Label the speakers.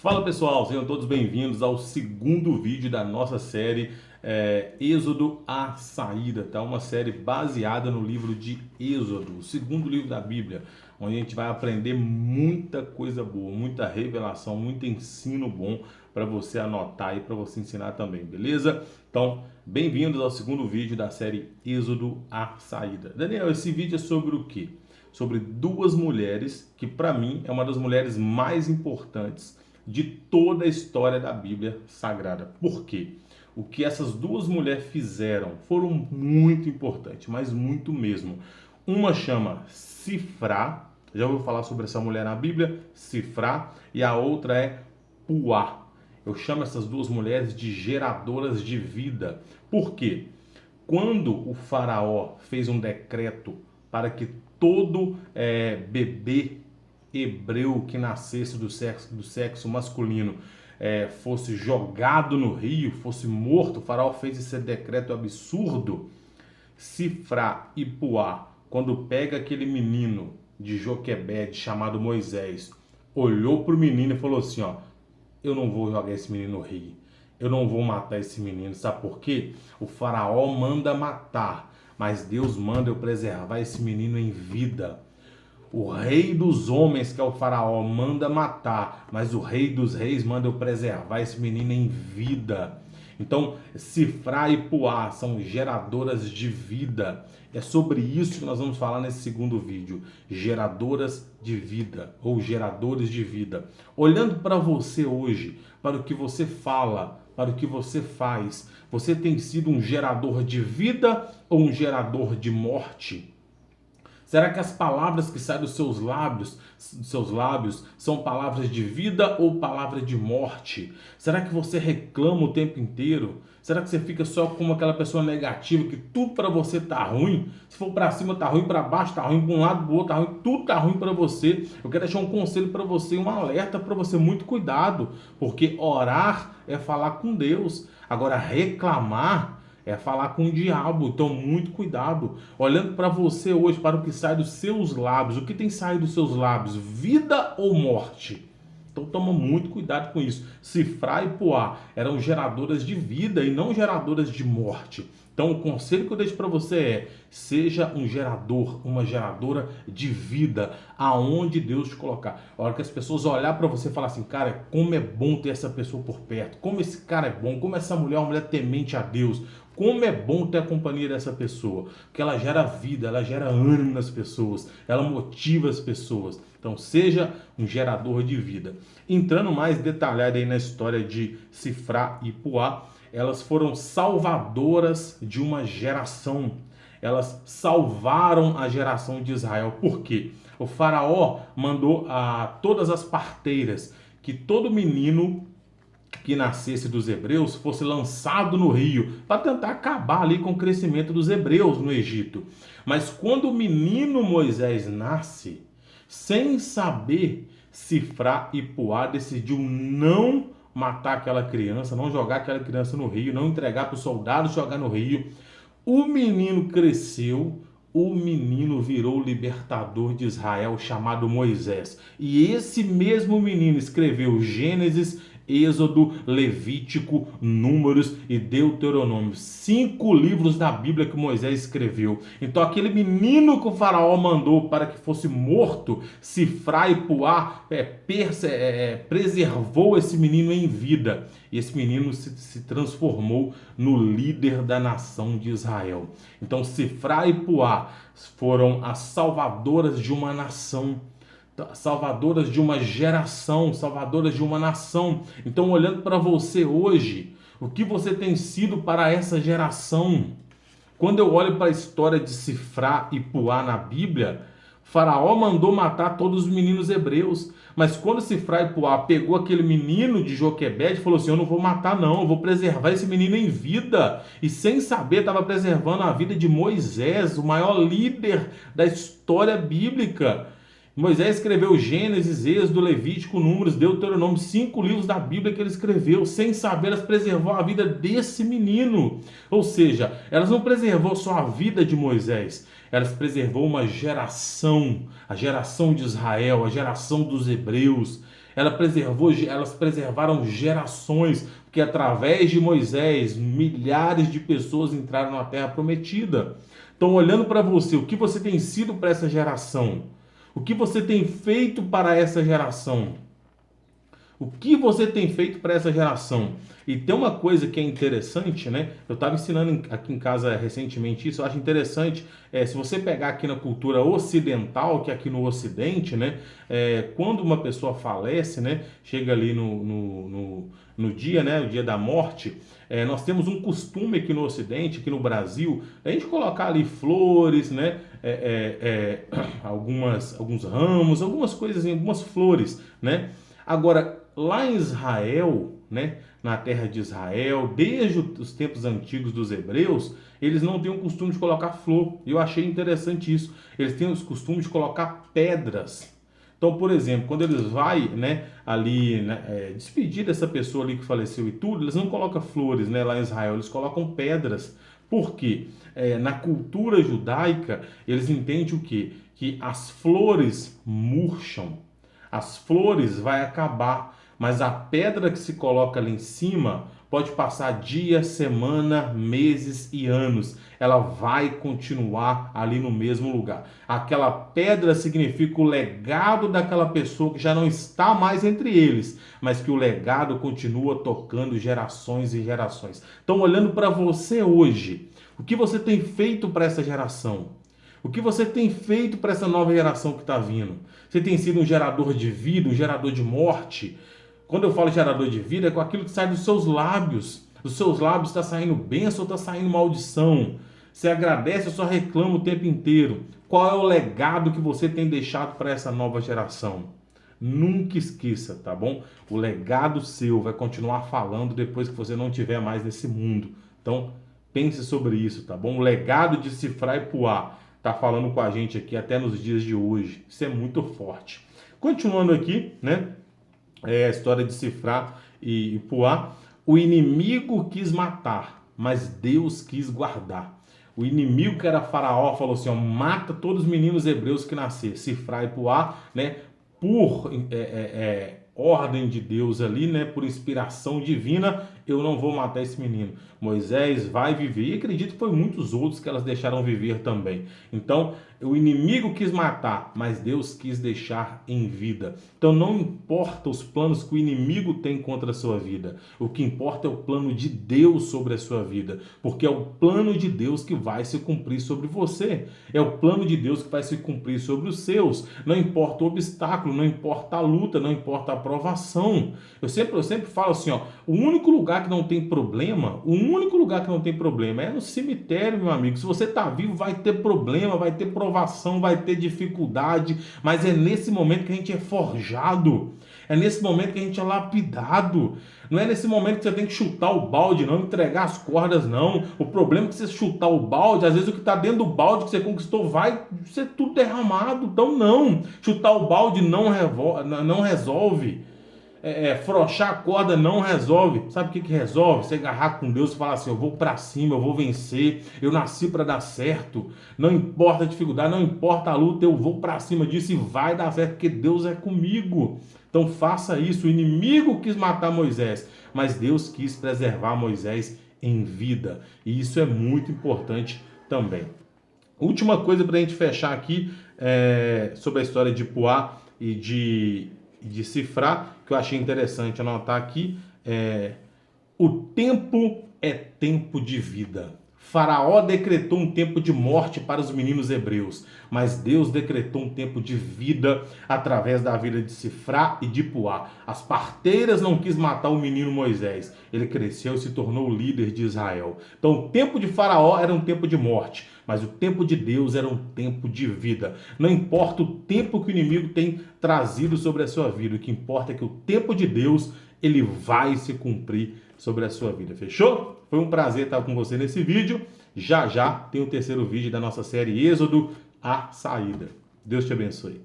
Speaker 1: Fala pessoal, sejam todos bem-vindos ao segundo vídeo da nossa série Êxodo, a Saída, tá? Uma série baseada no livro de Êxodo, o segundo livro da Bíblia, onde a gente vai aprender muita coisa boa, muita revelação, muito ensino bom para você anotar e para você ensinar também, beleza? Então, bem-vindos ao segundo vídeo da série Êxodo, a Saída. Daniel, esse vídeo é sobre o quê? Sobre duas mulheres que, para mim, é uma das mulheres mais importantes de toda a história da Bíblia Sagrada. Por quê? O que essas duas mulheres fizeram foram muito importantes, mas muito mesmo. Uma chama Sifrá, já ouviu falar sobre essa mulher na Bíblia? Sifrá, e a outra é Puá. Eu chamo essas duas mulheres de geradoras de vida. Por quê? Quando o faraó fez um decreto para que todo bebê hebreu que nascesse do sexo masculino fosse jogado no rio, fosse morto, o faraó fez esse decreto absurdo. Sifrá e Puá, quando pega aquele menino de Joquebede chamado Moisés, olhou para o menino e falou assim, ó, eu não vou jogar esse menino no rio, eu não vou matar esse menino, sabe por quê? O faraó manda matar, mas Deus manda eu preservar esse menino em vida. O rei dos homens, que é o faraó, manda matar, mas o rei dos reis manda eu preservar esse menino em vida. Então, Sifrá e Puá são geradoras de vida. É sobre isso que nós vamos falar nesse segundo vídeo. Geradoras de vida, ou geradores de vida. Olhando para você hoje, para o que você fala, para o que você faz, você tem sido um gerador de vida ou um gerador de morte? Será que as palavras que saem dos seus lábios são palavras de vida ou palavras de morte? Será que você reclama o tempo inteiro? Será que você fica só como aquela pessoa negativa que tudo para você tá ruim? Se for para cima tá ruim, para baixo tá ruim, para um lado, para o outro tá ruim, tudo tá ruim para você. Eu quero deixar um conselho para você, um alerta para você, muito cuidado, porque orar é falar com Deus. Agora reclamar é falar com o diabo, então muito cuidado. Olhando para você hoje, para o que sai dos seus lábios, o que tem saído dos seus lábios? Vida ou morte? Então toma muito cuidado com isso. Sifrá e Puá eram geradoras de vida e não geradoras de morte. Então o conselho que eu deixo para você é: seja um gerador, uma geradora de vida, aonde Deus te colocar. A hora que as pessoas olhar para você e falar assim, cara, como é bom ter essa pessoa por perto, como esse cara é bom, como essa mulher é uma mulher temente a Deus, como é bom ter a companhia dessa pessoa, porque ela gera vida, ela gera ânimo nas pessoas, ela motiva as pessoas. Então seja um gerador de vida. Entrando mais detalhado aí na história de Sifrá e Puá, elas foram salvadoras de uma geração. Elas salvaram a geração de Israel. Por quê? O faraó mandou a todas as parteiras que todo menino que nascesse dos hebreus fosse lançado no rio para tentar acabar ali com o crescimento dos hebreus no Egito. Mas quando o menino Moisés nasce, sem saber, Sifrá e Puá decidiu não matar aquela criança, não jogar aquela criança no rio, não entregar para os soldados jogar no rio. O menino cresceu, o menino virou o libertador de Israel chamado Moisés. E esse mesmo menino escreveu Gênesis, Êxodo, Levítico, Números e Deuteronômio. 5 livros da Bíblia que Moisés escreveu. Então aquele menino que o faraó mandou para que fosse morto, Sifrá e Puá preservou esse menino em vida. E esse menino se transformou no líder da nação de Israel. Então Sifrá e Puá foram as salvadoras de uma nação, salvadoras de uma geração, salvadoras de uma nação. Então, olhando para você hoje, o que você tem sido para essa geração? Quando eu olho para a história de Sifrá e Puá na Bíblia, Faraó mandou matar todos os meninos hebreus. Mas quando Sifrá e Puá pegou aquele menino de Joquebede e falou assim, eu não vou matar não, eu vou preservar esse menino em vida. E sem saber estava preservando a vida de Moisés, o maior líder da história bíblica. Moisés escreveu Gênesis, Êxodo, Levítico, Números, Deuteronômio, 5 livros da Bíblia que ele escreveu. Sem saber, elas preservou a vida desse menino. Ou seja, elas não preservou só a vida de Moisés, elas preservou uma geração, a geração de Israel, a geração dos hebreus. Elas preservaram gerações, porque através de Moisés, milhares de pessoas entraram na terra prometida. Então, olhando para você, o que você tem sido para essa geração? O que você tem feito para essa geração? O que você tem feito para essa geração? E tem uma coisa que é interessante, né? Eu estava ensinando aqui em casa recentemente isso, eu acho interessante, se você pegar aqui na cultura ocidental, que é aqui no Ocidente, né? Quando uma pessoa falece, né? Chega ali no dia, né? O dia da morte, nós temos um costume aqui no Ocidente, aqui no Brasil, a gente colocar ali flores, né? Alguns ramos, algumas coisas, algumas flores, né? Agora, lá em Israel, né, na terra de Israel, desde os tempos antigos dos hebreus, eles não têm o costume de colocar flor. E eu achei interessante isso. Eles têm os costumes de colocar pedras. Então, por exemplo, quando eles vão, né, ali, né, despedir dessa pessoa ali que faleceu e tudo, eles não colocam flores, né, lá em Israel, eles colocam pedras. Por quê? Na cultura judaica, eles entendem o quê? Que as flores murcham. As flores vai acabar, mas a pedra que se coloca ali em cima pode passar dias, semana, meses e anos. Ela vai continuar ali no mesmo lugar. Aquela pedra significa o legado daquela pessoa que já não está mais entre eles, mas que o legado continua tocando gerações e gerações. Então, olhando para você hoje, o que você tem feito para essa geração? O que você tem feito para essa nova geração que está vindo? Você tem sido um gerador de vida, um gerador de morte? Quando eu falo gerador de vida, é com aquilo que sai dos seus lábios. Dos seus lábios está saindo bênção ou está saindo maldição? Você agradece ou só reclama o tempo inteiro? Qual é o legado que você tem deixado para essa nova geração? Nunca esqueça, tá bom? O legado seu vai continuar falando depois que você não estiver mais nesse mundo. Então, pense sobre isso, tá bom? O legado de Sifrá e Puá tá falando com a gente aqui até nos dias de hoje. Isso é muito forte. Continuando aqui, né? A história de Sifrá e Puá. O inimigo quis matar, mas Deus quis guardar. O inimigo, que era Faraó, falou assim, ó, mata todos os meninos hebreus que nascer. Sifrá e Puá, né? Por ordem de Deus ali, né? Por inspiração divina, eu não vou matar esse menino. Moisés vai viver. E acredito que foi muitos outros que elas deixaram viver também. Então, o inimigo quis matar, mas Deus quis deixar em vida. Então, não importa os planos que o inimigo tem contra a sua vida. O que importa é o plano de Deus sobre a sua vida. Porque é o plano de Deus que vai se cumprir sobre você. É o plano de Deus que vai se cumprir sobre os seus. Não importa o obstáculo, não importa a luta, não importa a provação. Eu sempre falo assim, ó, o único lugar que não tem problema, é no cemitério, meu amigo. Se você está vivo, vai ter problema, vai ter provação, vai ter dificuldade, mas é nesse momento que a gente é forjado, é nesse momento que a gente é lapidado. Não é nesse momento que você tem que chutar o balde, não, entregar as cordas, não. O problema é que você chutar o balde, às vezes o que está dentro do balde que você conquistou vai ser tudo derramado. Então não, chutar o balde não resolve. Frouxar a corda não resolve. Sabe o que resolve? Você agarrar com Deus e falar assim, eu vou para cima, eu vou vencer, eu nasci para dar certo. Não importa a dificuldade, não importa a luta, eu vou para cima disso e vai dar certo, porque Deus é comigo. Então faça isso. O inimigo quis matar Moisés, mas Deus quis preservar Moisés em vida. E isso é muito importante também. Última coisa para a gente fechar aqui sobre a história de Puá e de Sifrá, que eu achei interessante anotar aqui, o tempo é tempo de vida. Faraó decretou um tempo de morte para os meninos hebreus, mas Deus decretou um tempo de vida através da vida de Sifrá e de Puá. As parteiras não quis matar o menino Moisés. Ele cresceu e se tornou o líder de Israel. Então o tempo de Faraó era um tempo de morte, mas o tempo de Deus era um tempo de vida. Não importa o tempo que o inimigo tem trazido sobre a sua vida, o que importa é que o tempo de Deus, ele vai se cumprir sobre a sua vida. Fechou? Foi um prazer estar com você nesse vídeo. Já já tem o terceiro vídeo da nossa série Êxodo, a Saída. Deus te abençoe.